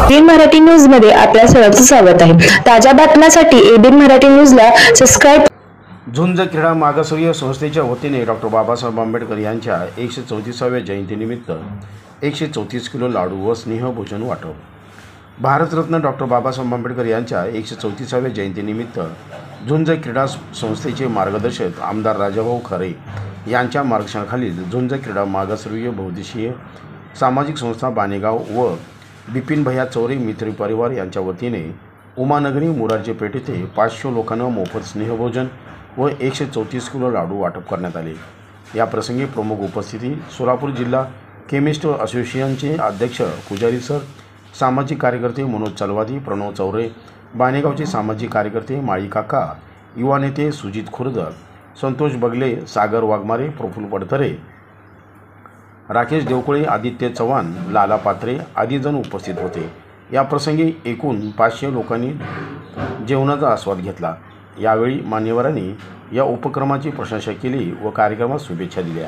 ABN Marathi news मध्ये आपल्या सर्वांचं स्वागत आहे। ताज्या बातम्यांसाठी एबीएन मराठी न्यूजला सबस्क्राइब। झुंज क्रीडा मागासवर्गीय संस्थेच्या वतीने डॉक्टर बाबासाहेब आंबेडकर यांच्या 134व्या जयंतीनिमित्त 134 किलो लाडू व स्नेहभोजन वाटप। भारतरत्न डॉक्टर बाबासाहेब आंबेडकर यांच्या 134व्या जयंतीनिमित्त झुंज क्रीडा संस्थेचे मार्गदर्शक आमदार राजाभाऊ खरे यांच्या मार्गदर्शनाखाली झुंज क्रीडा मागासवर्गीय बहुउद्देशीय सामाजिक संस्था बाणेगाव व बिपिन भैया चौरे मित्र परिवार यांच्या वतीने उमानगरी मोरारजी पेठ येथे 500 लोकांना मोफत स्नेहभोजन व 134 किलो लाडू वाटप करण्यात आले। या प्रसंगी प्रमुख उपस्थिती सोलापूर जिल्हा केमिस्ट असोसिएशनचे अध्यक्ष पुजारी सर, सामाजिक कार्यकर्ते मनोज चलवादी, प्रणव चौरे, बाणेगावचे सामाजिक कार्यकर्ते माळी काका, युवा नेते सुजित खुर्द, संतोष बगले, सागर वाघमारे, प्रफुल्ल पडतरे, राकेश देवकुळे, आदित्य चव्हाण, लाला पात्रे आदी जण उपस्थित होते। या प्रसंगी एकूण 500 लोकांनी जेवणाचा आस्वाद घेतला। यावेळी मान्यवरांनी या उपक्रमाची प्रशंसा केली व कार्यक्रमास शुभेच्छा दिल्या।